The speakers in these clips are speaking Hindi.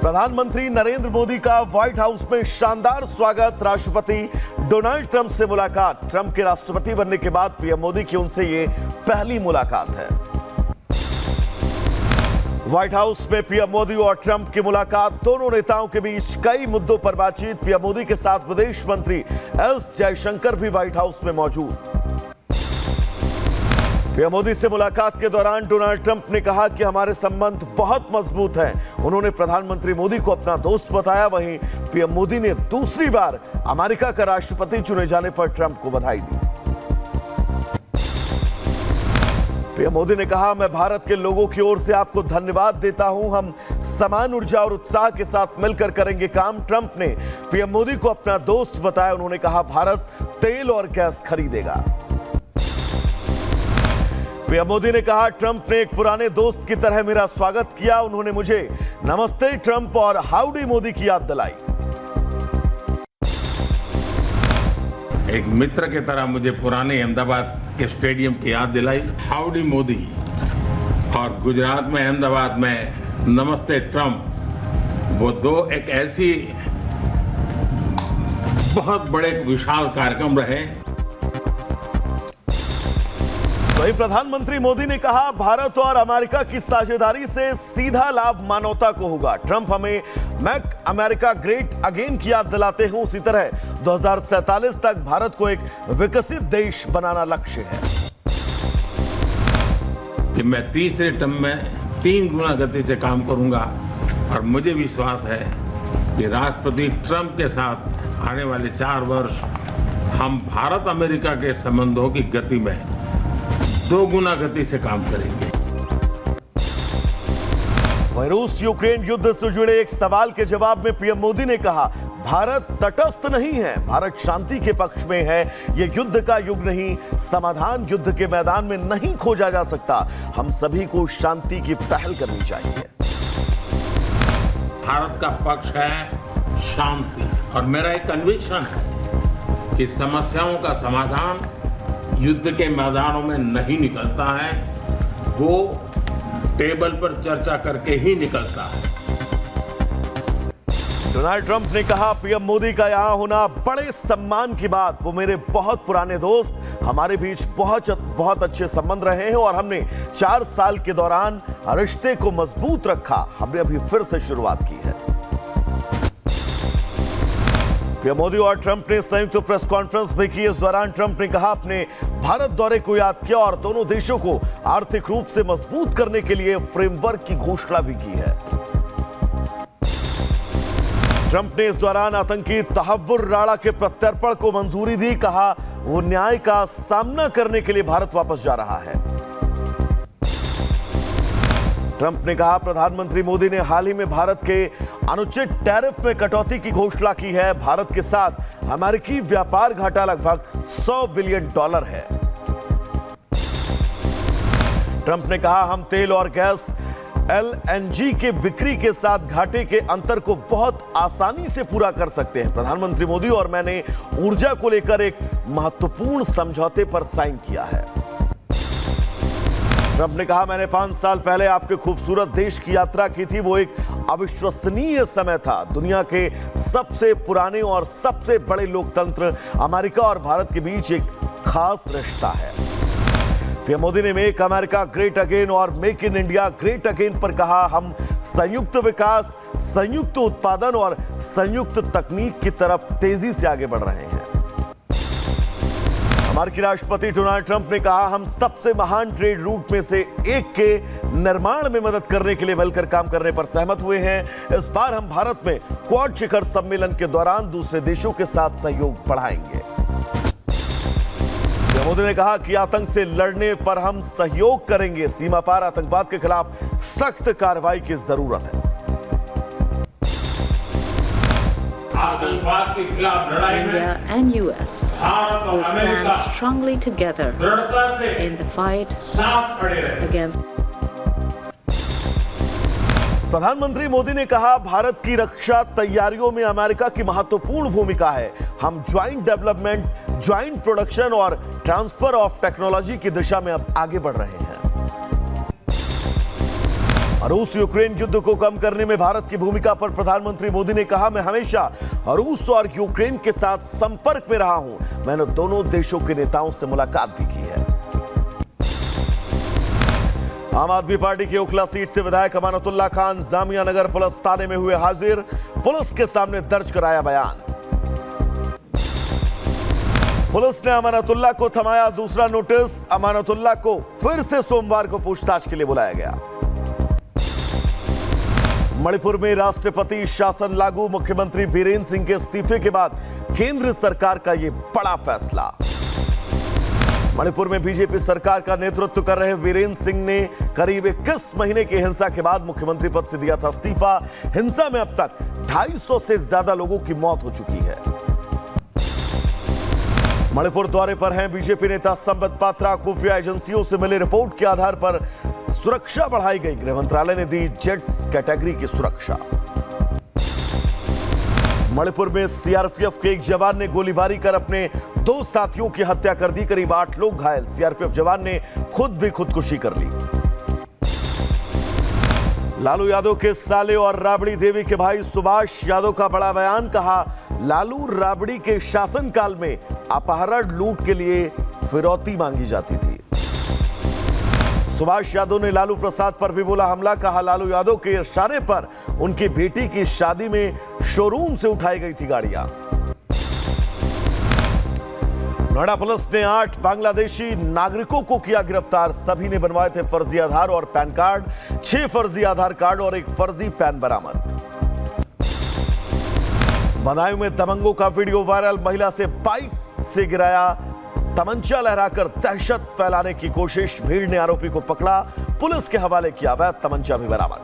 प्रधानमंत्री नरेंद्र मोदी का व्हाइट हाउस में शानदार स्वागत। राष्ट्रपति डोनाल्ड ट्रंप से मुलाकात। ट्रंप के राष्ट्रपति बनने के बाद पीएम मोदी की उनसे ये पहली मुलाकात है। व्हाइट हाउस में पीएम मोदी और ट्रंप की मुलाकात। दोनों नेताओं के बीच कई मुद्दों पर बातचीत। पीएम मोदी के साथ विदेश मंत्री एस जयशंकर भी व्हाइट हाउस में मौजूद। पीएम मोदी से मुलाकात के दौरान डोनाल्ड ट्रंप ने कहा कि हमारे संबंध बहुत मजबूत हैं। उन्होंने प्रधानमंत्री मोदी को अपना दोस्त बताया। वहीं पीएम मोदी ने दूसरी बार अमेरिका का राष्ट्रपति चुने जाने पर ट्रंप को बधाई दी। पीएम मोदी ने कहा, मैं भारत के लोगों की ओर से आपको धन्यवाद देता हूं। हम समान ऊर्जा और उत्साह के साथ मिलकर करेंगे काम। ट्रंप ने पीएम मोदी को अपना दोस्त बताया। उन्होंने कहा, भारत तेल और गैस खरीदेगा। पीएम मोदी ने कहा, ट्रंप ने एक पुराने दोस्त की तरह मेरा स्वागत किया। उन्होंने मुझे नमस्ते ट्रंप और हाउडी मोदी की याद दिलाई। एक मित्र की तरह मुझे पुराने अहमदाबाद के स्टेडियम की याद दिलाई। हाउडी मोदी और गुजरात में अहमदाबाद में नमस्ते ट्रंप, वो दो एक ऐसी बहुत बड़े विशाल कार्यक्रम रहे। वहीं प्रधानमंत्री मोदी ने कहा, भारत और अमेरिका की साझेदारी से सीधा लाभ मानवता को होगा। ट्रंप हमें मेक अमेरिका ग्रेट अगेन की याद दिलाते हैं। उसी तरह 2047 तक भारत को एक विकसित देश बनाना लक्ष्य है। कि मैं तीसरे टर्म में 3 गुना गति से काम करूंगा और मुझे विश्वास है कि राष्ट्रपति ट्रंप के साथ आने वाले 4 वर्ष हम भारत अमेरिका के संबंधों की गति में 2 गुना गति से काम करेंगे। वहीं रूस यूक्रेन युद्ध से जुड़े एक सवाल के जवाब में पीएम मोदी ने कहा, भारत तटस्थ नहीं है, भारत शांति के पक्ष में है। यह युद्ध का युग नहीं, समाधान युद्ध के मैदान में नहीं खोजा जा सकता। हम सभी को शांति की पहल करनी चाहिए। भारत का पक्ष है शांति और मेरा एक कन्विक्शन है कि समस्याओं का समाधान युद्ध के मैदानों में नहीं निकलता है, वो टेबल पर चर्चा करके ही निकलता है। डोनाल्ड ट्रंप ने कहा, पीएम मोदी का यहां होना बड़े सम्मान की बात। वो मेरे बहुत पुराने दोस्त, हमारे बीच बहुत अच्छे संबंध रहे हैं और हमने 4 साल के दौरान रिश्ते को मजबूत रखा। हमने अभी फिर से शुरुआत की है। पीएम मोदी और ट्रंप ने संयुक्त प्रेस कॉन्फ्रेंस भी की। इस दौरान ट्रंप ने कहा, अपने भारत दौरे को याद किया और दोनों देशों को आर्थिक रूप से मजबूत करने के लिए फ्रेमवर्क की घोषणा भी की है। ट्रंप ने इस दौरान आतंकी तहव्वुर राणा के प्रत्यर्पण को मंजूरी दी। कहा, वो न्याय का सामना करने के लिए भारत वापस जा रहा है। ट्रंप ने कहा, प्रधानमंत्री मोदी ने हाल ही में भारत के अनुचित टैरिफ में कटौती की घोषणा की है। भारत के साथ अमेरिकी व्यापार घाटा लगभग $100 बिलियन है। ट्रंप ने कहा, हम तेल और गैस LNG के बिक्री के साथ घाटे के अंतर को बहुत आसानी से पूरा कर सकते हैं। प्रधानमंत्री मोदी और मैंने ऊर्जा को लेकर एक महत्वपूर्ण समझौते पर साइन किया है। ट्रंप ने कहा, मैंने 5 साल पहले आपके खूबसूरत देश की यात्रा की थी। वो एक अविश्वसनीय समय था। दुनिया के सबसे पुराने और सबसे बड़े लोकतंत्र अमेरिका और भारत के बीच एक खास रिश्ता है। पीएम मोदी ने मेक अमेरिका ग्रेट अगेन और make in India great again पर कहा, हम संयुक्त विकास, संयुक्त उत्पादन और संयुक्त तकनीक की तरफ तेजी से आगे बढ़ रहे हैं। अमेरिकी राष्ट्रपति डोनाल्ड ट्रंप ने कहा, हम सबसे महान ट्रेड रूट में से एक के निर्माण में मदद करने के लिए मिलकर काम करने पर सहमत हुए हैं। इस बार हम भारत में क्वाड शिखर सम्मेलन के दौरान दूसरे देशों के साथ सहयोग बढ़ाएंगे। मोदी ने कहा कि आतंक से लड़ने पर हम सहयोग करेंगे। सीमा पार आतंकवाद के खिलाफ सख्त कार्रवाई की जरूरत है। आतंकवाद के खिलाफ लड़ाई में India and US भारत और will America stand strongly together दृढ़ता से in the fight साथ खड़े रहे। against प्रधानमंत्री मोदी ने कहा, भारत की रक्षा तैयारियों में अमेरिका की महत्वपूर्ण भूमिका है। हम ज्वाइंट डेवलपमेंट, ज्वाइंट प्रोडक्शन और ट्रांसफर ऑफ टेक्नोलॉजी की दिशा में अब आगे बढ़ रहे हैं। रूस यूक्रेन युद्ध को कम करने में भारत की भूमिका पर प्रधानमंत्री मोदी ने कहा, मैं हमेशा रूस और यूक्रेन के साथ संपर्क में रहा हूं। मैंने दोनों देशों के नेताओं से मुलाकात भी की है। आम आदमी पार्टी की ओखला सीट से विधायक अमानतुल्लाह खान जामिया नगर पुलिस थाने में हुए हाजिर। पुलिस के सामने दर्ज कराया बयान। पुलिस ने अमानतुल्लाह को थमाया दूसरा नोटिस। अमानतुल्लाह को फिर से सोमवार को पूछताछ के लिए बुलाया गया। मणिपुर में राष्ट्रपति शासन लागू। मुख्यमंत्री बीरेंद्र सिंह के इस्तीफे के बाद केंद्र सरकार का यह बड़ा फैसला। मणिपुर में बीजेपी सरकार का नेतृत्व कर रहे बीरेंद्र सिंह ने करीब 21 महीने की हिंसा के बाद मुख्यमंत्री पद से दिया था इस्तीफा। हिंसा में अब तक 250 से ज्यादा लोगों की मौत हो चुकी है। मणिपुर दौरे पर हैं बीजेपी नेता संबित पात्रा। खुफिया एजेंसियों से मिली रिपोर्ट के आधार पर सुरक्षा बढ़ाई गई। गृह मंत्रालय ने दी जेट्स कैटेगरी की सुरक्षा। मणिपुर में सीआरपीएफ के एक जवान ने गोलीबारी कर अपने 2 साथियों की हत्या कर दी। करीब 8 लोग घायल। सीआरपीएफ जवान ने खुद भी खुदकुशी कर ली। लालू यादव के साले और राबड़ी देवी के भाई सुभाष यादव का बड़ा बयान। कहा, लालू राबड़ी के शासनकाल में अपहरण लूट के लिए फिरौती मांगी जाती थी। सुभाष यादव ने लालू प्रसाद पर भी बोला हमला। कहा, लालू यादव के इशारे पर उनकी बेटी की शादी में शोरूम से उठाई गई थी गाड़ियां। नोएडा पुलिस ने 8 बांग्लादेशी नागरिकों को किया गिरफ्तार। सभी ने बनवाए थे फर्जी आधार और पैन कार्ड। 6 फर्जी आधार कार्ड और 1 फर्जी पैन बरामद। बदायूं में दबंगों का वीडियो वायरल। महिला से बाइक से गिराया। तमंचा लहराकर दहशत फैलाने की कोशिश। भीड़ ने आरोपी को पकड़ा, पुलिस के हवाले किया। अवैध तमंचा भी बरामद।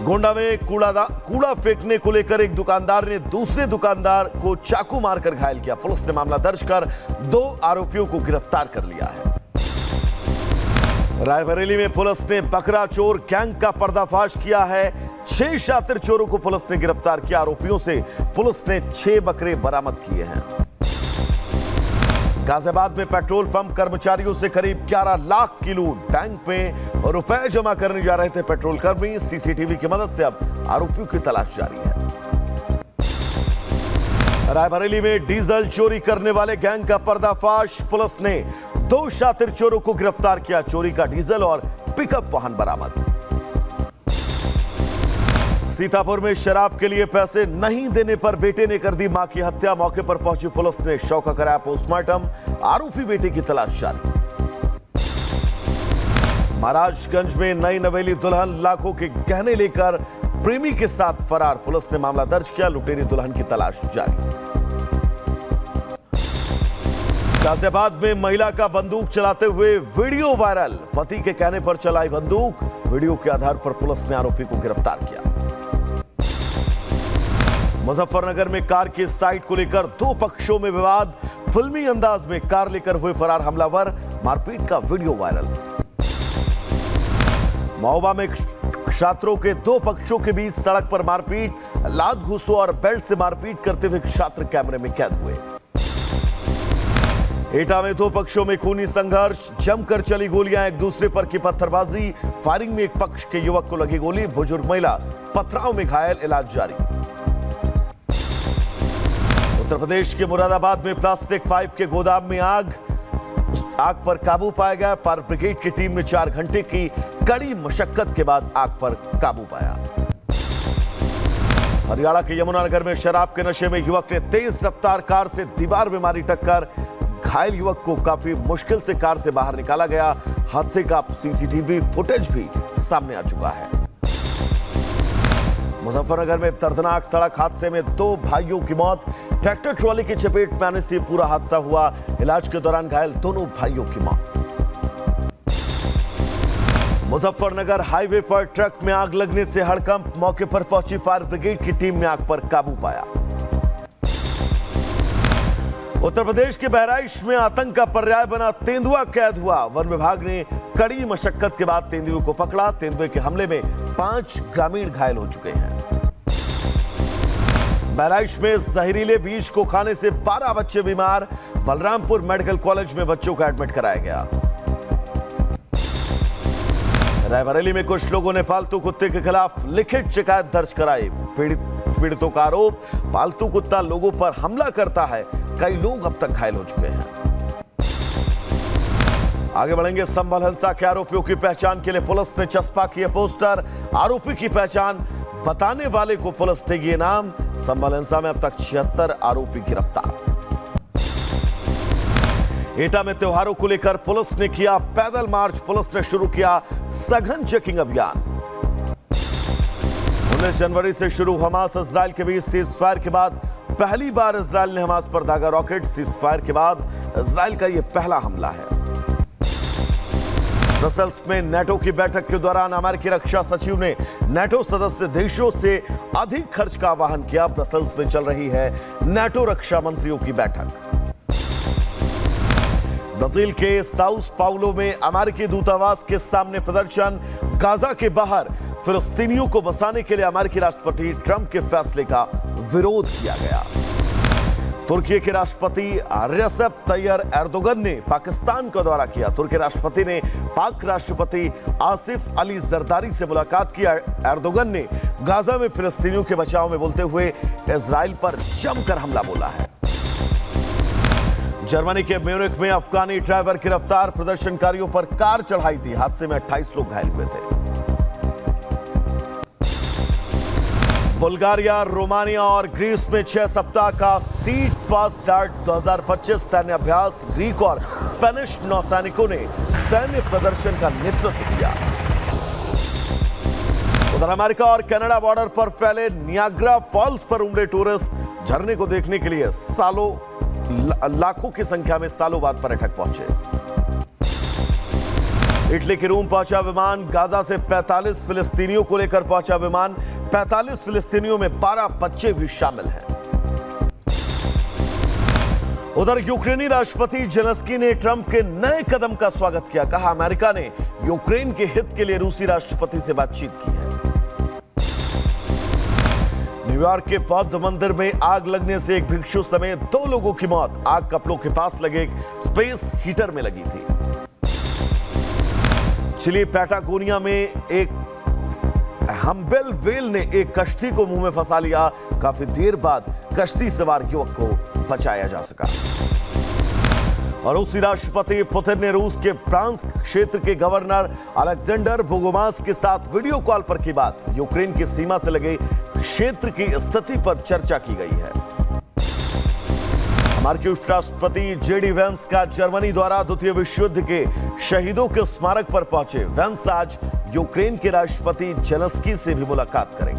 गोंडा में कूड़ा फेंकने को लेकर एक दुकानदार ने दूसरे दुकानदार को चाकू मारकर घायल किया। पुलिस ने मामला दर्ज कर 2 आरोपियों को गिरफ्तार कर लिया है। रायबरेली में पुलिस ने बकरा चोर गैंग का पर्दाफाश किया है। 6 शातिर चोरों को पुलिस ने गिरफ्तार किया। आरोपियों से पुलिस ने 6 बकरे बरामद किए हैं। गाजियाबाद में पेट्रोल पंप कर्मचारियों से करीब 11 लाख की लूट। बैंक में रुपए जमा करने जा रहे थे पेट्रोल कर्मी। सीसीटीवी की मदद से अब आरोपियों की तलाश जारी है। रायबरेली में डीजल चोरी करने वाले गैंग का पर्दाफाश। पुलिस ने 2 शातिर चोरों को गिरफ्तार किया। चोरी का डीजल और पिकअप वाहन बरामद। सीतापुर में शराब के लिए पैसे नहीं देने पर बेटे ने कर दी मां की हत्या। मौके पर पहुंची पुलिस ने शव का कराया पोस्टमार्टम। आरोपी बेटे की तलाश जारी। महाराजगंज में नई नवेली दुल्हन लाखों के गहने लेकर प्रेमी के साथ फरार। पुलिस ने मामला दर्ज किया। लुटेरी दुल्हन की तलाश जारी। गाजियाबाद में महिला का बंदूक चलाते हुए वीडियो वायरल। पति के कहने पर चलाई बंदूक। वीडियो के आधार पर पुलिस ने आरोपी को गिरफ्तार किया। मुजफ्फरनगर में कार की साइट को लेकर 2 पक्षों में विवाद। फिल्मी अंदाज में कार लेकर हुए फरार हमलावर। मारपीट का वीडियो वायरल। महोबा में छात्रों के 2 पक्षों के बीच सड़क पर मारपीट। लात घूंसों और बेल्ट से मारपीट करते हुए छात्र कैमरे में कैद हुए। एटा में 2 पक्षों में खूनी संघर्ष। जमकर चली गोलियां, एक दूसरे पर की पत्थरबाजी। फायरिंग में एक पक्ष के युवक को लगी गोली। बुजुर्ग महिला पथराव में घायल, इलाज जारी। उत्तर प्रदेश के मुरादाबाद में प्लास्टिक पाइप के गोदाम में आग पर काबू पाया गया। फायर ब्रिगेड की टीम ने 4 घंटे की कड़ी मशक्कत के बाद आग पर काबू पाया। हरियाणा के यमुनानगर में शराब के नशे में युवक ने तेज रफ्तार कार से दीवार में मारी टक्कर। घायल युवक को काफी मुश्किल से कार से बाहर निकाला गया। हादसे का सीसीटीवी फुटेज भी सामने आ चुका है। मुजफ्फरनगर में दर्दनाक सड़क हादसे में 2 भाइयों की मौत। ट्रैक्टर ट्रॉली की चपेट में आने से पूरा हादसा हुआ। इलाज के दौरान घायल दोनों भाइयों की मौत। मुजफ्फरनगर हाईवे पर ट्रक में आग लगने से हड़कंप। मौके पर पहुंची फायर ब्रिगेड की टीम ने आग पर काबू पाया। उत्तर प्रदेश के बहराइच में आतंक का पर्याय बना तेंदुआ कैद हुआ। वन विभाग ने कड़ी मशक्कत के बाद तेंदुए को पकड़ा। तेंदुए के हमले में 5 ग्रामीण घायल हो चुके हैं। बहराइच में जहरीले बीज को खाने से 12 बच्चे बीमार। बलरामपुर मेडिकल कॉलेज में बच्चों को एडमिट कराया गया। रायबरेली में कुछ लोगों ने पालतू कुत्ते के खिलाफ लिखित शिकायत दर्ज कराई। पीड़ितों का आरोप, पालतू कुत्ता लोगों पर हमला करता है। कई लोग अब तक घायल हो चुके हैं। आगे बढ़ेंगे। संभल हिंसा के आरोपियों की पहचान के लिए पुलिस ने चस्पा किए पोस्टर। आरोपी की पहचान बताने वाले को पुलिस देगी इनाम। संभल हिंसा में अब तक 76 आरोपी गिरफ्तार। एटा में त्योहारों को लेकर पुलिस ने किया पैदल मार्च। पुलिस ने शुरू किया सघन चेकिंग अभियान। 19 जनवरी से शुरू हमास इजराइल के बीच सीज फायर के बाद पहली बार इजराइल ने हमास पर दागा रॉकेट। सीज फायर के बाद इजराइल का यह पहला हमला है। ब्रसेल्स में नेटो की बैठक के दौरान अमेरिकी रक्षा सचिव ने नेटो सदस्य देशों से अधिक खर्च का आह्वान किया। ब्रसेल्स में चल रही है नेटो रक्षा मंत्रियों की बैठक। ब्राजील के साउस पाउलो में अमेरिकी दूतावास के सामने प्रदर्शन। गाजा के बाहर फिलिस्तीनियों को बसाने के लिए अमेरिकी राष्ट्रपति ट्रंप के फैसले का विरोध किया गया। तुर्की के राष्ट्रपति रेसेप तैयब एर्दोगन ने पाकिस्तान का दौरा किया। तुर्की राष्ट्रपति ने पाक राष्ट्रपति आसिफ अली जरदारी से मुलाकात की। एर्दोगन ने गाजा में फिलिस्तीनियों के बचाव में बोलते हुए इजराइल पर जमकर हमला बोला है। जर्मनी के म्यूनिख में अफगानी ड्राइवर गिरफ्तार। प्रदर्शनकारियों पर कार चढ़ाई थी। हादसे में 28 लोग घायल हुए थे। बुल्गारिया, रोमानिया और ग्रीस में 6 सप्ताह का स्ट्रीट फास्ट डार्ट 2025 सैन्य अभ्यास। ग्रीक और स्पेनिश नौसैनिकों ने सैन्य प्रदर्शन का नेतृत्व किया। उधर अमेरिका और कनाडा बॉर्डर पर फैले नियाग्रा फॉल्स पर उमड़े टूरिस्ट झरने को देखने के लिए लाखों की संख्या में सालों बाद पर्यटक पहुंचे। इटली के रोम पहुंचा विमान। गाजा से 45 फिलिस्तीनियों को लेकर पहुंचा विमान। 45 फिलिस्तीनियों में 12 बच्चे भी शामिल हैं। उधर यूक्रेनी राष्ट्रपति जेलेंस्की ने ट्रंप के नए कदम का स्वागत किया। कहा अमेरिका ने यूक्रेन के हित के लिए रूसी राष्ट्रपति से बातचीत की है। न्यूयॉर्क के बौद्ध मंदिर में आग लगने से एक भिक्षु समेत 2 लोगों की मौत। आग कपड़ों के पास लगे स्पेस हीटर में लगी थी। चिली पैटागोनिया में एक हम्बेल वेल ने एक कश्ती को मुंह में फंसा लिया। काफी देर बाद कश्ती सवार युवक को बचाया जा सका। और रूसी राष्ट्रपति पुतिन ने रूस के ब्रांस्क क्षेत्र के गवर्नर अलेक्जेंडर बोगोमास के साथ वीडियो कॉल पर की बात। यूक्रेन की सीमा से लगे क्षेत्र की स्थिति पर चर्चा की गई है। अमेरिकी उपराष्ट्रपति जेडी वेंस का जर्मनी द्वारा द्वितीय विश्व युद्ध के शहीदों के स्मारक पर पहुंचे। वेंस आज यूक्रेन के राष्ट्रपति जेलेंस्की से भी मुलाकात करेंगे।